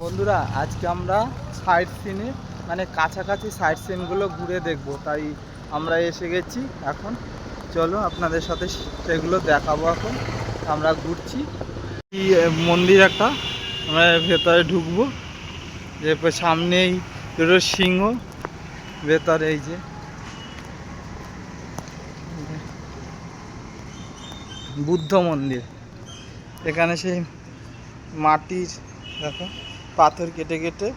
বন্ধুরা আজকে আমরা সাইট সিনে মানে কাছাকাছি সাইট সিনগুলো ঘুরে দেখব, তাই আমরা এসে গেছি। এখন চলো আপনাদের সাথে সেগুলো দেখাবো। এখন আমরা ঘুরছি মন্দির একটা, আমরা ভেতরে ঢুকবো। যে সামনেই দুটো সিংহ, ভেতরে এই যে বুদ্ধ মন্দির। এখানে সেই মাটির দেখো পাথর কেটে কেটে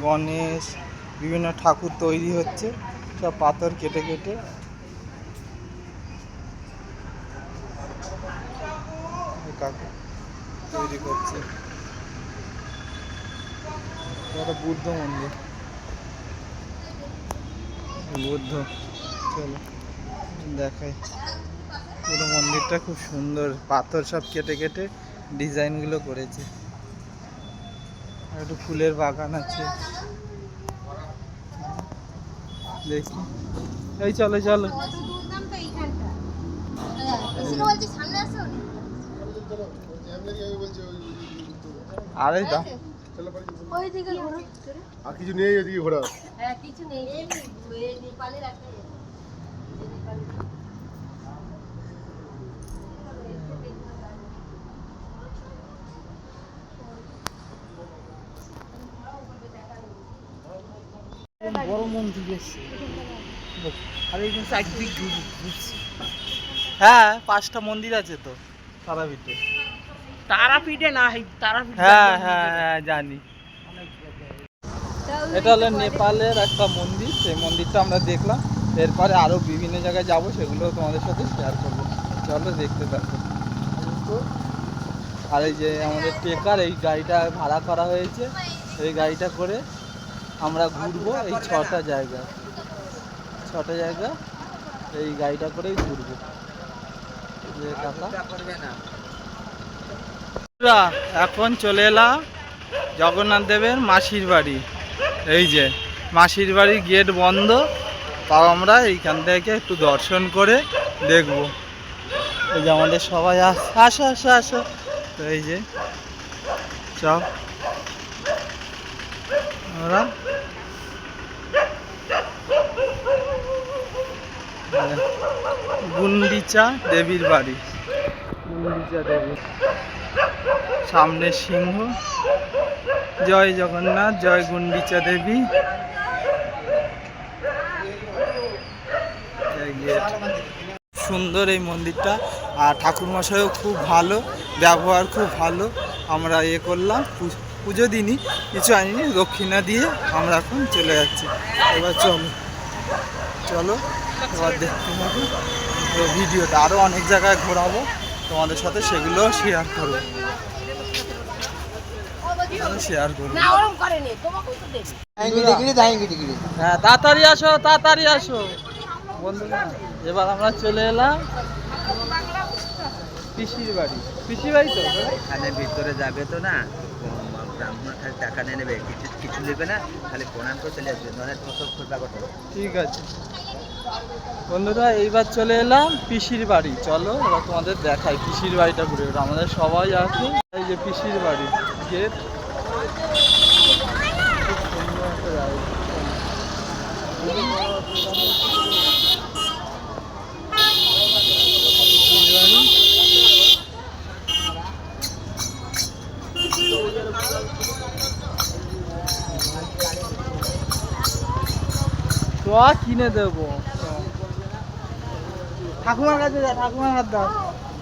গণেশ বিভিন্ন ঠাকুর তৈরি হচ্ছে, সব পাথর কেটে কেটে তৈরি করছে। এটা বুদ্ধ মন্দির, বুদ্ধ। চলো দেখাই, পুরো মন্দিরটা খুব সুন্দর, পাথর সব কেটে কেটে ডিজাইনগুলো করেছে। একটু ফুলের বাগান আছে, দেখি। এই চলো চলো, আরে দা আর কিছু নেই এদিকে ঘোরা। হ্যাঁ কিছু নেই, নেপালের একটা বড় মন্দির এসছে। আর এই চারদিক ঘুরছি। হ্যাঁ 5টা মন্দির আছে তো তারাপীঠে। তারাপীঠে না, তারাপীঠ। হ্যাঁ হ্যাঁ হ্যাঁ জানি। এটা হলো নেপালের একটা মন্দির, সেই মন্দিরটা আমরা দেখলাম। এরপরে আরও বিভিন্ন জায়গায় যাব, সেগুলো তোমাদের সাথে শেয়ার করবো। চলো দেখতে থাকো। আর এই যে আমাদের ট্রেকার, এই গাড়িটা ভাড়া করা হয়েছে, এই গাড়িটা করে আমরা ঘুরবো এই 6টা জায়গা। এই গাড়িটা করেই ঘুরবো। এখন চলে এলাম জগন্নাথ দেবের মাসির বাড়ি। এই যে মাসির বাড়ির গেট বন্ধ, তাও আমরা এইখান থেকে একটু দর্শন করে দেখব। এই যে আমাদের সবাই আসো আসো আসো। তো এই যে সব আমরা গুন্ডিচা দেবীর বাড়ি। গুন্ডিচা দেবী, সামনে সিংহ। জয় জগন্নাথ, জয় গুন্ডিচা দেবী। সুন্দর এই মন্দিরটা, আর ঠাকুরমশাইও খুব ভালো, ব্যবহার খুব ভালো। আমরা করলাম, পুজো দিনই কিছু আনিনি, দক্ষিণা দিয়ে আমরা এখন চলে যাচ্ছি। এবার চলো চলো এবার দেখতে থাকো ভিডিওটা। আরও অনেক জায়গায় ঘোরাবো তোমাদের সাথে, সেগুলো শেয়ার করবো। হ্যাঁ তাড়াতাড়ি আসো, তাড়াতাড়ি আসো বন্ধুরা। এবার আমরা চলে এলাম পিসির বাড়ি। পিসির বাড়ি তো এখানে ভিতরে যাবে তো না, ব্রাহ্মণ খালি টাকা নিয়ে নেবে, কিছু নেবে না, খালি প্রণাম করে চলে আসবে। ঠিক আছে বন্ধুরা, এইবার চলে এলাম পিসির বাড়ি। চলো এবার তোমাদের দেখাই পিসির বাড়িটা ঘুরে। আমাদের সবাই আছে, এই যে পিসির বাড়ি গেট। তো কিনে দেবো, ঠাকুমার কাছে যা, ঠাকুমার হাত দাও,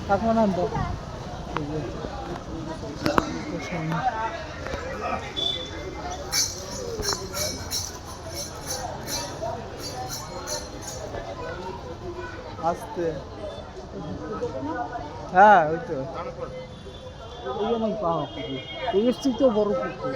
ঠাকুমার হাত দাও। আসতে হ্যাঁ ওই তো পাওয়া এসছি তো বড় পুকুর।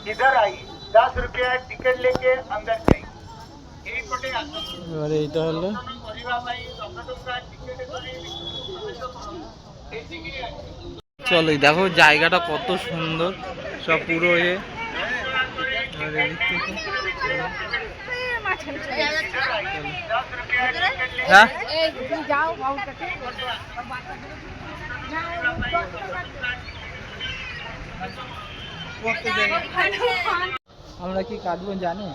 इधर आई 10 रुपया टिकट लेके अंदर जाइए। এবারে এইটা হলো চলো দেখো জায়গাটা কত সুন্দর, সব পুরো এবার এদিক থেকে চলো। হ্যাঁ আমরা কি কাটবো জানি?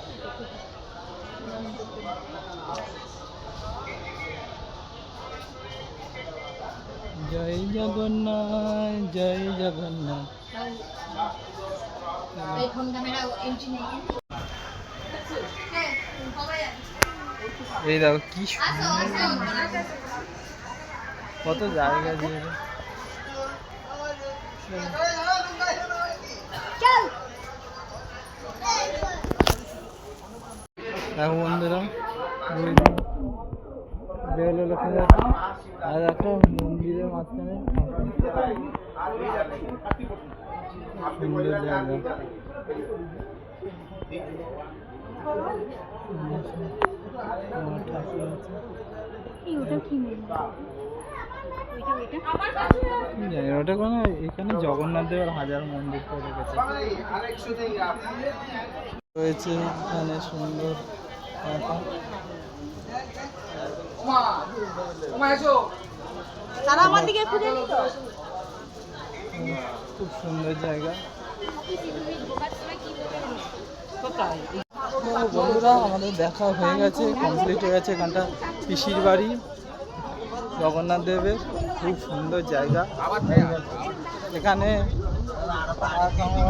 জয় জগন্নাথ জয় জগন্নাথ। এই দেখো কি সুন্দর, কত জায়গা দিয়ে। দেখো বন্ধুরা বেলো লেখা যাচ্ছে আর একটা মন্দিরের মাঝখানে সুন্দর জায়গা। ঠাকুর আছে, ওটা কোনো এখানে জগন্নাথ দেবের হাজার মন্দির করে রেখেছে রয়েছে এখানে সুন্দর। খুব সুন্দর জায়গা। বন্ধুরা আমাদের দেখা হয়ে গেছে, কমপ্লিট হয়ে গেছে। এখানটা পিসির বাড়ি জগন্নাথ দেবের, খুব সুন্দর জায়গা। এখানে অনেক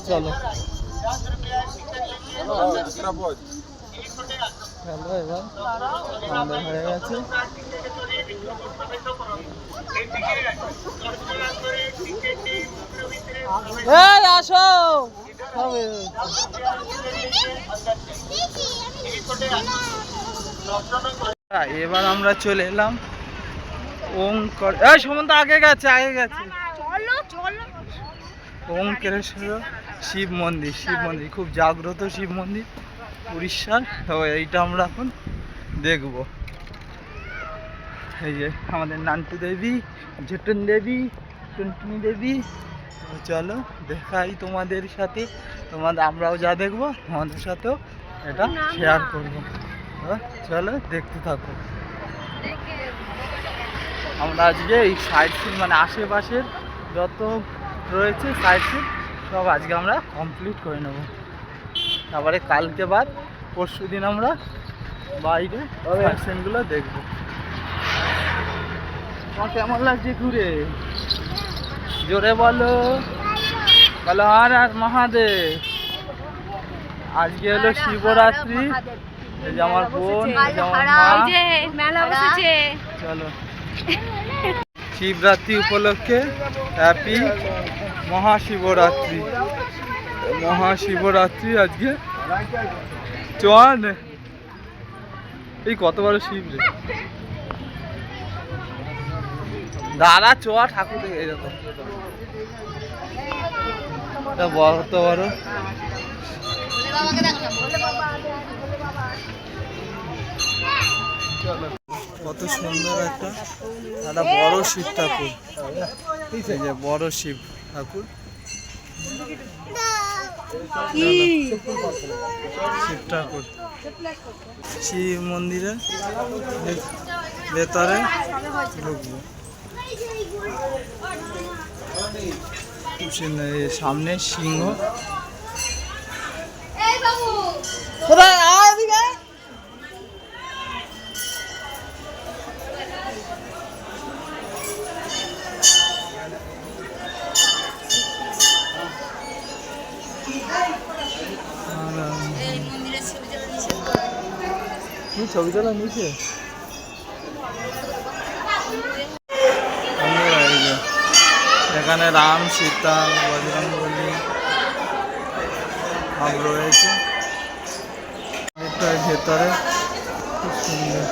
চলো চলো এবার আমাদের হয়ে গেছে। আসো এবার আমরা চলে এলাম ওঙ্কার। সুমন্ত আগে গেছে ওঙ্কারেশ্বর শিব মন্দির। খুব জাগ্রত শিব মন্দির উড়িষ্যার। তো এইটা আমরা এখন দেখব। এই যে আমাদের নান্টু দেবী, জটন দেবী, টুনটুনি দেবী। চলো দেখাই তোমাদের সাথে, আমরাও যা দেখবো তোমাদের সাথেও এটা শেয়ার করবো। চলো দেখতে থাকো। আমরা আজকে এই সাইড সিন মানে আশেপাশের যত রয়েছে সাইড সিন সব আজকে আমরা কমপ্লিট করে নেব। তারপরে কালকে বাদ পরশু দিন আমরা বাইরে সাইড সিনগুলো দেখবো। তোমার কেমন লাগছে ঘুরে? জোরে বলো, বলো আর আর মহাদেব। আজকে হলো শিবরাত্রি। এই যে আমার বোন, চলো শিবরাত্রি উপলক্ষে হ্যাপি মহাশিবরাত্রি আজকে। চন এই কত বড় শিব রে দাদা, চোয়া ঠাকুর দেখে এরকম কত বড়। কত সুন্দর একটা বড় শিব ঠাকুর। এই যে বড় শিব ঠাকুর, শিব ঠাকুর শিব মন্দিরের ভেতরে ঢুকবো। সামনে সিংহ। কোথায় ছবি তোলা নিচে এখানে রাম, সীতা, বজরংবলী সব রয়েছে ভেতরে। খুব সুন্দর।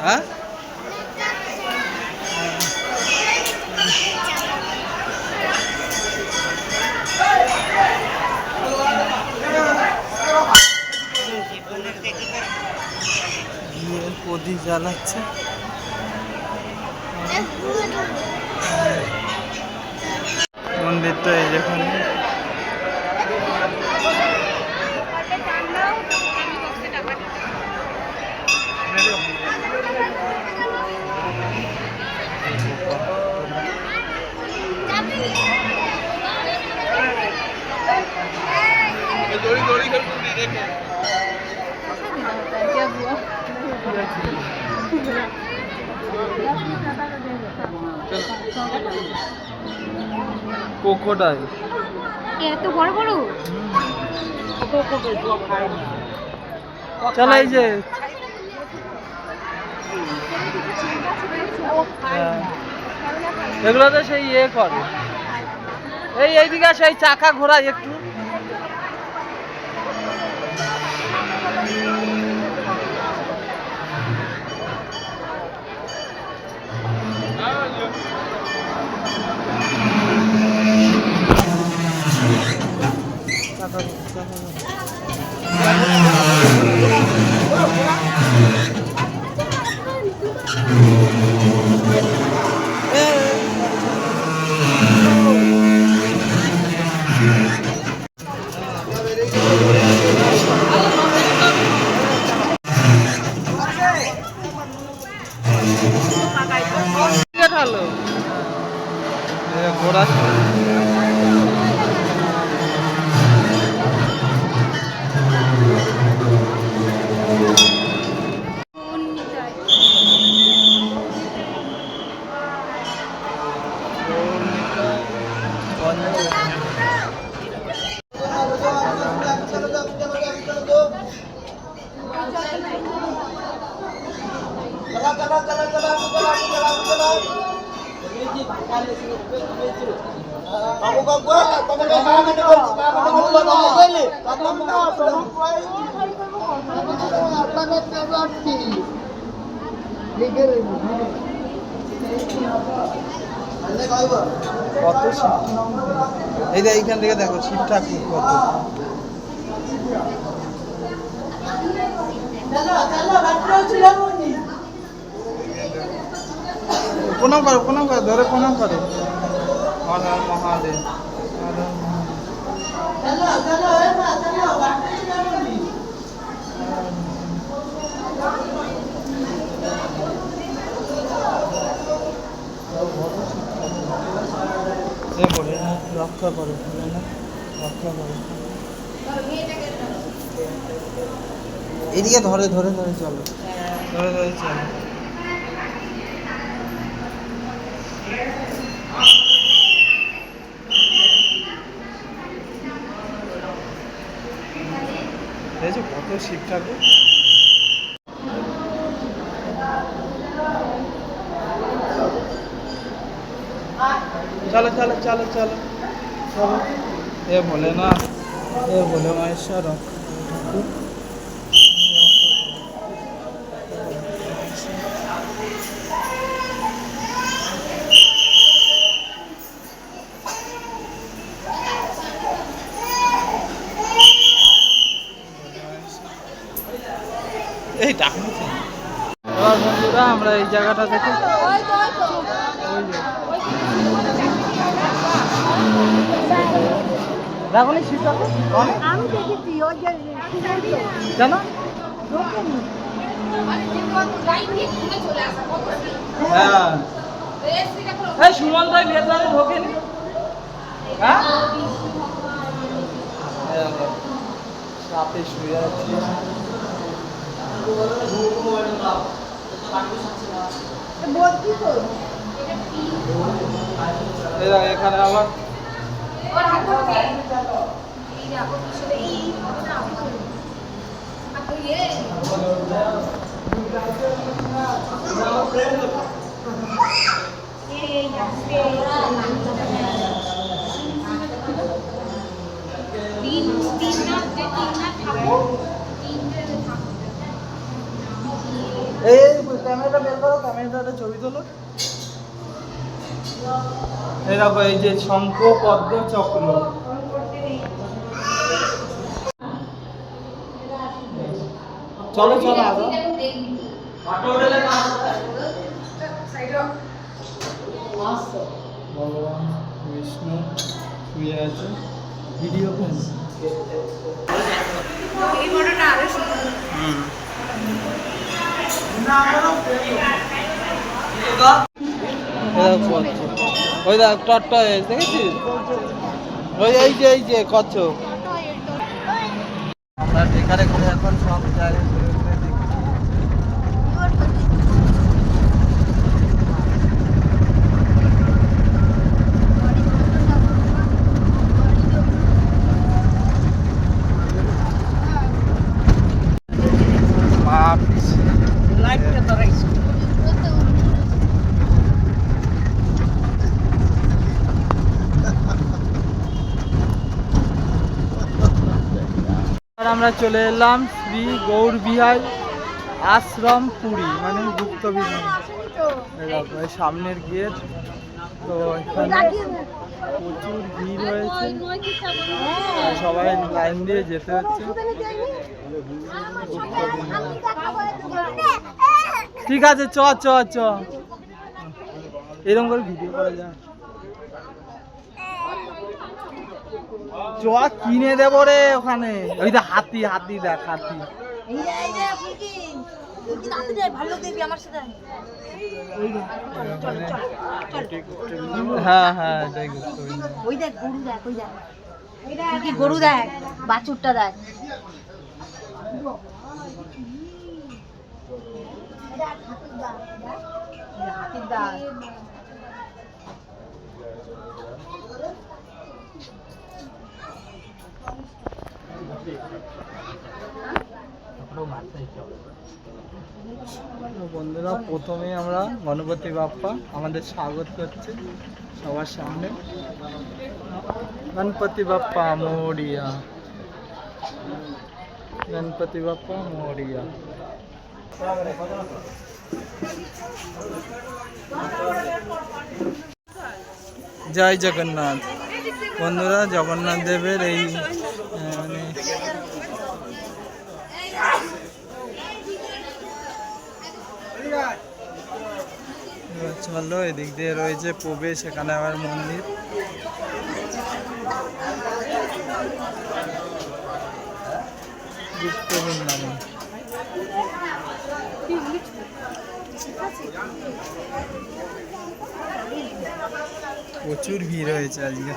হ্যাঁ প্রদীপ জ্বালাচ্ছে। মন্দিরটা এই যেখানে কোকোডাইল এত বড় বড় চলো এই যে এগুলো তো সেই ইয়ে করে এইদিকে সেই চাকা ঘোরা একটু ভালো ঘোড়া কত এই যে এইখান থেকে দেখো শিব ঠাকুর কত প্রণাম করো ধরে প্রণাম করো হর হর মহাদেব রক্ষা করো রক্ষা করো এদিকে ধরে চলো ধরে চলো দেখছো কত শিব ঠাকুর चलो चलो चलो चलो चलो ये बोले ना ये बोले महेश्वर এই ডাকনি এবার বন্ধুরা আমরা এই জায়গাটা দেখি রাখনি শীতটা আমি দেখেছি ওই যে জানো হ্যাঁ এই সুমন্ত ভিয়েতনামে ঢোকেনি হ্যাঁ সাপে শুয়ে আছে এখানে আবার ক্যামেরাটা বের করো, ক্যামেরাটা ছবি তোলো। এই দেখো, এই যে শঙ্খ পদ্ম চক্র। চলো চলো আগে ভগবান বিষ্ণু শুয়ে আছে ভিডিও ওই দেখ টটটা দেখেছিস, ওই এই যে কচ্ছপ। আমরা এখানে করে এখন সব জায়গায় ঘুরে ঘুরে দেখছি। আমরা চলে এলাম শ্রী গৌর বিহার আশ্রম পুরী, মানে গুপ্ত বিহার। এই সামনের গেট। তো এখানে প্রচুর ভিড় হয়েছে, সবাই লাইন দিয়ে যেতে হচ্ছে। ঠিক আছে, চ চ চ, এরকম করে ভিডিও করা যায়। চ কিনে দেবো রে ওখানে। ওই যে হাতি, হাতি দেখ, হাতি। হ্যাঁ হ্যাঁ, ওই দেখ গরু, দেখ ওই দেখ, গরু দেখ, বাছুরটা দেখ। হাতির দাঁত। বন্ধুরা, প্রথমে আমরা গণপতি বাপ্পা আমাদের স্বাগত করছে সবার সামনে। Ganapati Bappa Moria, Ganapati Bappa Moria. জয় জগন্নাথ। বন্ধুরা, জগন্নাথ দেবের এই মানে চলো, এদিক দিয়ে রয়েছে প্রবেশ, এখানে আবার মন্দির। গুপ্ত বৃন্দাবন। প্রচুর ভিড় হয়েছে আজকে।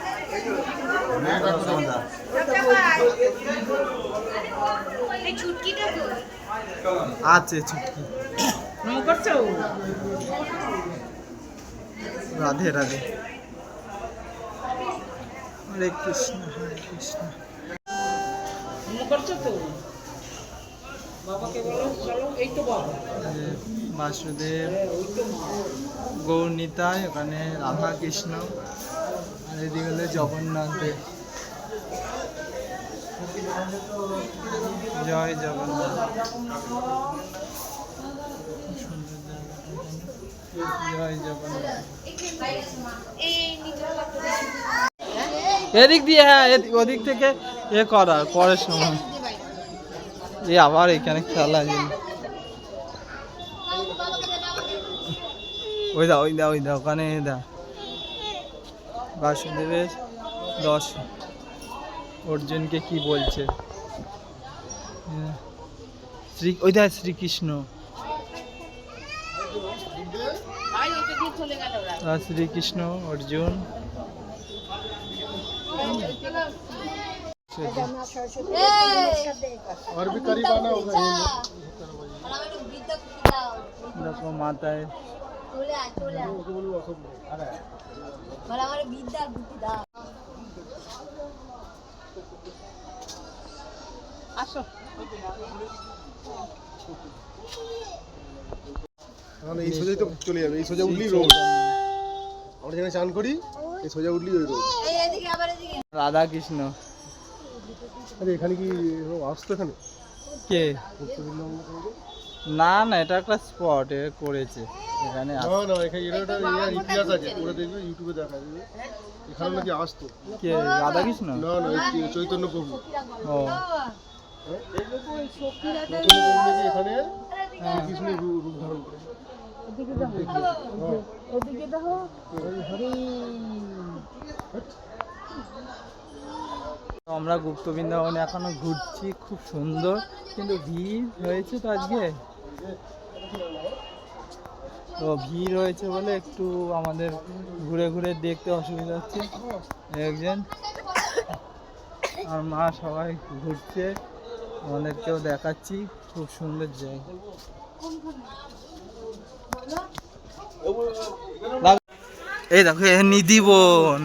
আছে ছুটকি। রাধে রাধে, হরে কৃষ্ণ হরে কৃষ্ণ। বাসুদেব, গৌরনীতাই, ওখানে রাধা কৃষ্ণ, আর এদিকে হলে জগন্নাথ দেব। জয় জগন্নাথ। জয় জগন্নাথ। এদিক দিয়ে, হ্যাঁ ওদিক থেকে এ করার পরের সময়। এ আবার এখানে খেলা গেল। ওই দা ওই দা ওই দা, ওখানে দা বাসুদেবের 10 অর্জুনকে কি বলছে। ওই দা শ্রীকৃষ্ণ, শ্রীকৃষ্ণ অর্জুন। দেখো মাথায় আসো। এই সোজাই তো চলে যাবে, এই সোজা উঠলি রোড। আমরা যেখানে চান করি এই সোজা উঠলি ওই রোড। রাধা কৃষ্ণ। আরে এখানে কি আসতো এখানে কে? না না, এটা একটা স্পট এ করেছে এখানে না না, এখানে এটা একটা ইতিহাস আছে, ওরা দেখবে ইউটিউবে দেখা যাবে। এখানে নাকি আসতো। কে রাধাকৃষ্ণ? না না, এই চৈতন্য প্রভু। ও চৈতন্য প্রভু নাকি এখানে কৃষ্ণের রূপ ধারণ করে। আমরা গুপ্ত বৃন্দাবনে এখনো ঘুরছি, খুব সুন্দর, কিন্তু ভিড় হয়েছে তো আজকে। তো ভিড় হয়েছে বলে একটু আমাদের ঘুরে ঘুরে দেখতে অসুবিধা হচ্ছে। একজন আর মা সবাই ঘুরছে, আমাদেরকেও দেখাচ্ছি, খুব সুন্দর জায়গা। এই দেখো এ নিধি বোন।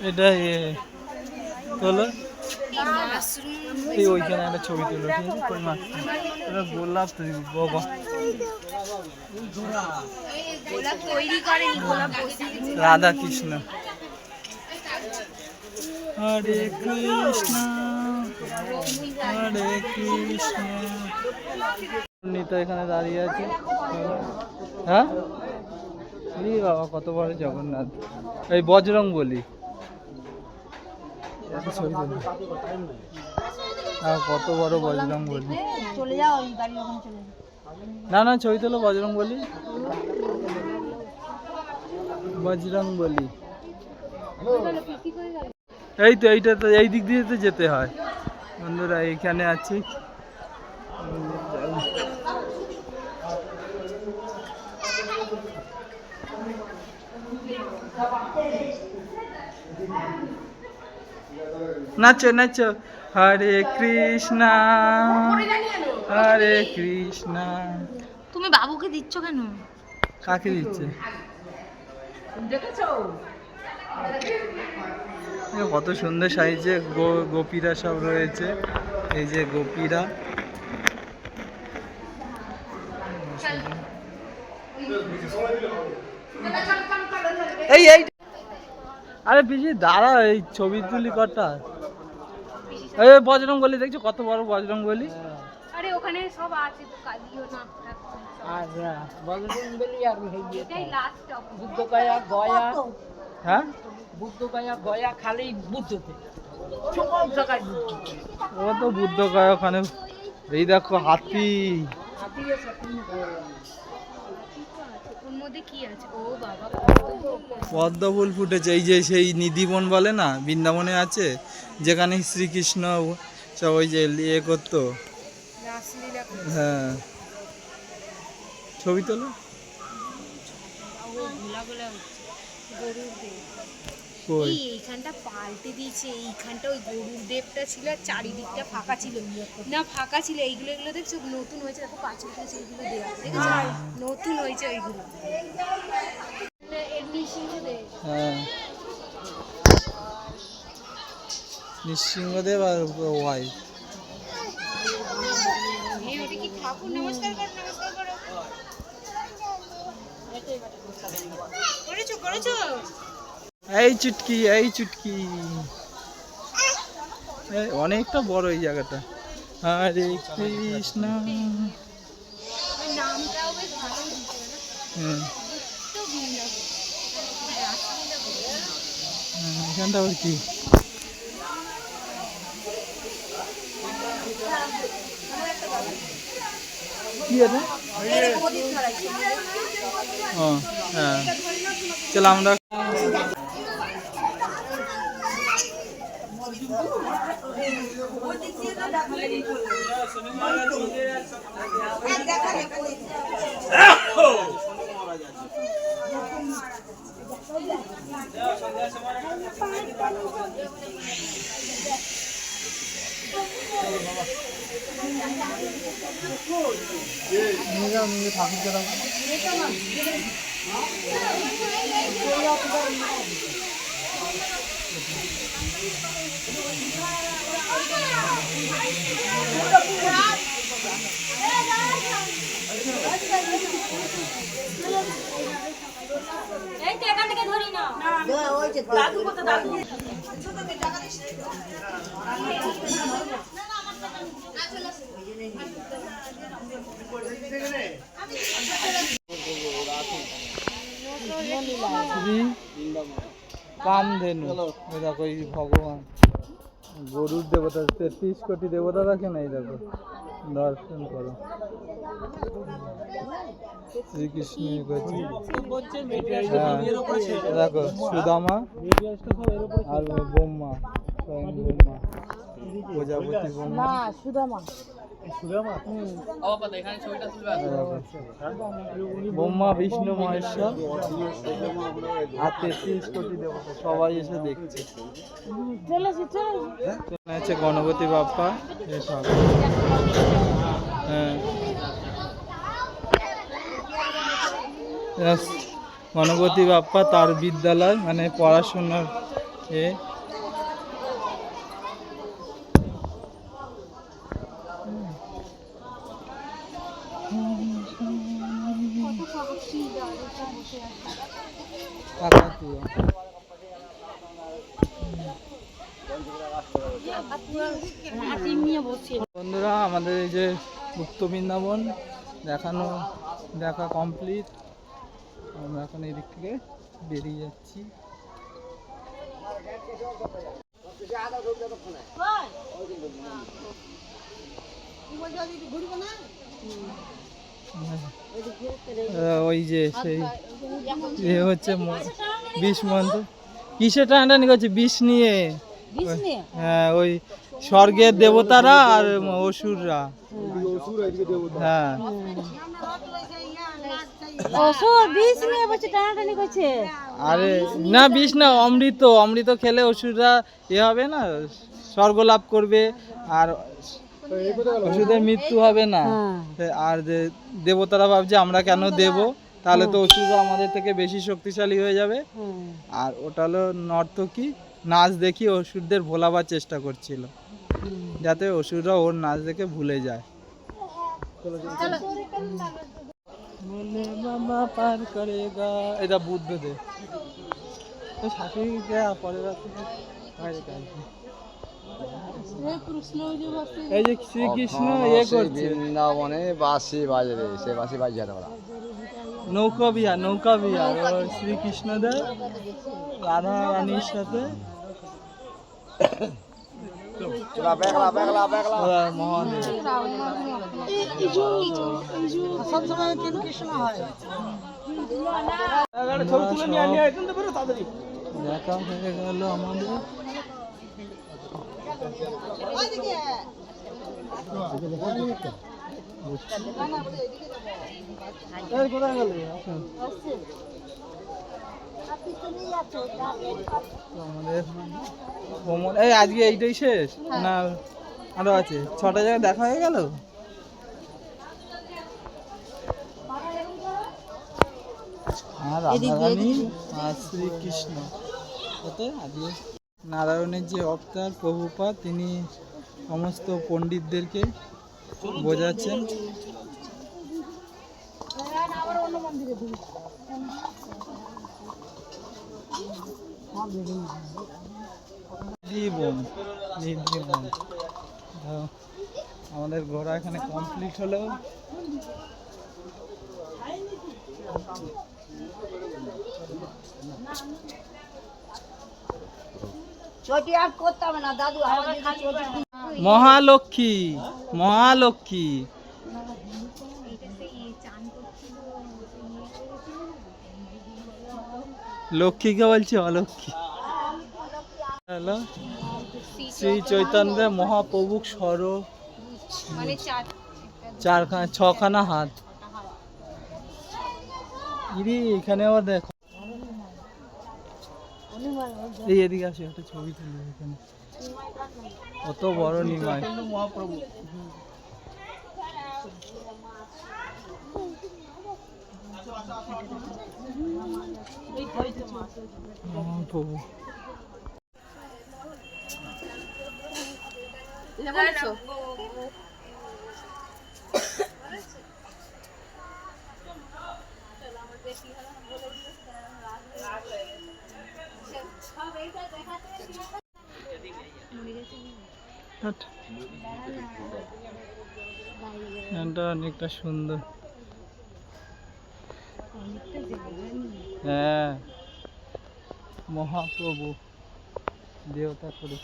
এটা চলো এই ওইখানে একটা ছবি তুলো, ঠিক আছে? কই মাছ এটা গোলাপ তুই বাবা, রাধা কৃষ্ণ। হরে কৃষ্ণ হরে কৃষ্ণ। নিতা এখানে দাঁড়িয়ে আছে। হ্যাঁ বাবা, কত বড় জগন্নাথ। এই বজরং বলি, কত বড় বজরং বলি। চলে যাও, ওই গাড়ি ওখানে চলে যাও। না না, ছবি তোলো, বজরং বলি, বজরং বলি। এই তো এইটা তো এই দিক দিয়ে তো যেতে হয়। বন্ধুরা এইখানে আছি, নাচো নাচো। হরে কৃষ্ণ হরে কৃষ্ণ। তুমি বাবুকে দিচ্ছ কেন? কাকে দিচ্ছে? কত সুন্দর সাইজে গোপীরা সব রয়েছে। এই যে গোপীরা, এই এই আরে পিসি দাঁড়া, এই ছবি তুলি কটা। এই বজরং বলি দেখছো, কত বড় বজরং বলি। আরে ওখানে সব আছে তো, কালিও না। আর বজরং বলি আর এটাই লাস্ট স্টপ। বুদ্ধগয়া গয়া, হ্যাঁ বুদ্ধগয়া গয়া খালি বুদ্ধতে সব জায়গায় বুদ্ধ। ও তো বুদ্ধ গয়া ওখানে। এই দেখো হাতি, ওর মধ্যে কি আছে? ও বাবা, পদ্ম ফুল ফুটেছে। এই যে সেই নিধিবন বলে না, বৃন্দাবনে আছে, যেখানে শ্রীকৃষ্ণ সব ওই যে ইয়ে করতো। রাসলীলা হ্যাঁ, ছবি তোলো। গোলা গোলা হচ্ছে গরুর দেব। কই এইখানটা পাল্টে দিয়েছে, এইখানটা ওই গরুর দেবটা ছিল আর চারিদিকটা ফাঁকা ছিল। না ফাঁকা ছিল, এইগুলো এগুলো দেখছো নতুন হয়েছে, দেখো পাঁচিল হয়েছে, এইগুলো দেওয়া দেখেছো, নতুন হয়েছে ওইগুলো। হ্যাঁ, নৃসিংহদেব আর ওয়াই। ওটা কি ঠাকুর? নমস্কার করো, নমস্কার করো। করেছো করেছো। এই চুটকি, এই চুটকি, অনেকটা বড় এই জায়গাটা। হরে কৃষ্ণ। নামটাও বেশ ভালো দিচ্ছে না? হ্যাঁ, তো বৃন্দাবন। এখানটা আবার কি? কি এটা? ও হ্যাঁ, চলো আমরা নিয়ে যাও, নিয়ে ঠাকুরকে দাও। দাদু কোথায় দাদু? শ্রী কামধেনু, এই দেখো এই ভগবান গরুর দেবতা, 33 কোটি দেবতা দেখে না, এই দেখো দর্শন করো। শ্রীকৃষ্ণ দেখো সুদামা আর ব্রহ্মা, স্বয়ং ব্রহ্মা, প্রজাপতি ব্রহ্মা, ব্রহ্মা বিষ্ণু মহেশ্বর আর 33 কোটি দেবতা সবাই এসে দেখছে। হচ্ছে গণপতি বাপ্পা এসব। হ্যাঁ, গণপতি বাপ্পা তার বিদ্যালয়, মানে পড়াশোনার এ। বন্ধুরা, আমাদের এই যে মুক্ত বৃন্দাবন দেখা কমপ্লিট। আমরা এখন এই দিক থেকে বেরিয়ে যাচ্ছি। ওই যে সেই হচ্ছে বিষ মন্ত্র, কিসে টানাটানি করছে বিষ নিয়ে। হ্যাঁ, ওই স্বর্গের দেবতারা আর অসুররা। হ্যাঁ, আরে না বিষ না, অমৃত খেলে অসুররা হবে না, স্বর্গ লাভ করবে আর অসুরদের মৃত্যু হবে না। আর দেবতারা ভাবছে আমরা কেন দেব, তাহলে তো অসুররা আমাদের থেকে বেশি শক্তিশালী হয়ে যাবে। আর ওটা হলো নর্তকী, নাচ দেখি অসুরদের ভোলাবার চেষ্টা করছিল, যাতে অসুররা ওর নাচ দেখে ভুলে যায়। বলে বাবা পার করেগা, এটা বুদ্ধদেব। এই যে শ্রীকৃষ্ণ ইয়ে করছে বৃন্দাবনে বাঁশি বাজে রে, সে বাঁশি বাজিয়ে ওরা নৌকা বিহার শ্রীকৃষ্ণ দেব রাধা রানীর সাথে দেখা হয়ে গেল আমাদের। কোথায় গেল আমাদের ভ্রমণ? এই আজকে এইটাই শেষ না আরো আছে? 6টা জায়গায় দেখা হয়ে গেল। আর রাধারানী আর শ্রীকৃষ্ণ আজকে নারায়ণের যে অবতার প্রভুপাদ, তিনি সমস্ত পণ্ডিতদেরকে বোঝাচ্ছেন। আমাদের ঘোরা এখানে কমপ্লিট হলো। মহালক্ষ্মী লক্ষ্মীকে বলছি অলক্ষ্মী। হ্যালো, শ্রী চৈতন্য মহাপ্রভু স্বরূপ, মানে 6খানা হাত। ইরে এখানে আবার দেখো, এই এদিকে আসে একটা ছবি তুলবে এখানে, কত বড় নিমাই মহাপ্রভু। মহাপ্রভু এটা অনেকটা সুন্দর। হ্যাঁ, মহাপ্রভু দেবতা করে।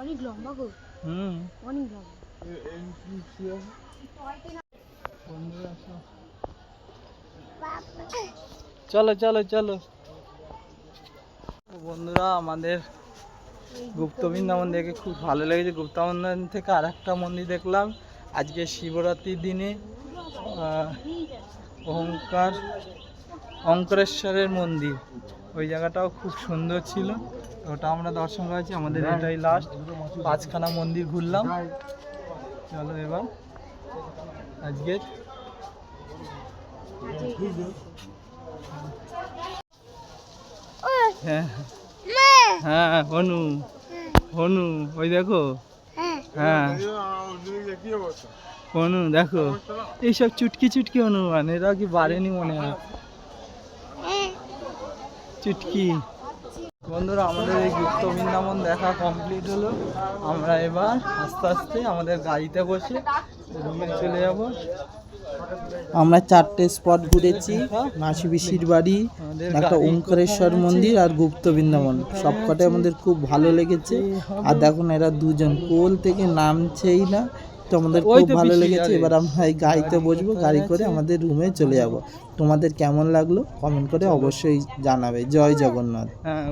অনেক লম্বা গো, অনেক লম্বা। বন্ধুরা আসো। চলো চলো চলো বন্ধুরা, আমাদের গুপ্ত বৃন্দাবন দেখে খুব ভালো লেগেছে। গুপ্ত বৃন্দাবন থেকে আর একটা মন্দির দেখলাম আজকে শিবরাত্রির দিনে, অঙ্করেশ্বরের মন্দির। ওই জায়গাটাও খুব সুন্দর ছিল, ওটা আমরা দর্শন করেছি। আমাদের এটাই লাস্ট, 5খানা মন্দির ঘুরলাম। চলো এবার আজকে হ্যাঁ হ্যাঁ হনু হনু ওই দেখো, হ্যাঁ হনু দেখো, এইসব চুটকি চুটকি হনুমান, এরা কি বাড়েনি মনে হয়, চুটকি। বন্ধুরা, আমাদের এই গুপ্ত বৃন্দাবন দেখা কমপ্লিট হলো। আমরা এবার আস্তে আস্তে আমাদের গাড়িতে বসে রুমে চলে যাব। আমরা 4টে স্পট ঘুরেছি, মাসি পিসির বাড়ি, একটা ওঙ্কারেশ্বর মন্দির আর গুপ্ত বৃন্দাবন। সবকটাই আমাদের খুব ভালো লেগেছে। আর দেখুন এরা দুজন কোল থেকে নামছেই না, তো আমাদের খুব ভালো লেগেছে। এবার আমরা এই গাড়িতে বসবো, গাড়ি করে আমাদের রুমে চলে যাব। তোমাদের কেমন লাগলো কমেন্ট করে অবশ্যই জানাবে। জয় জগন্নাথ। হ্যাঁ।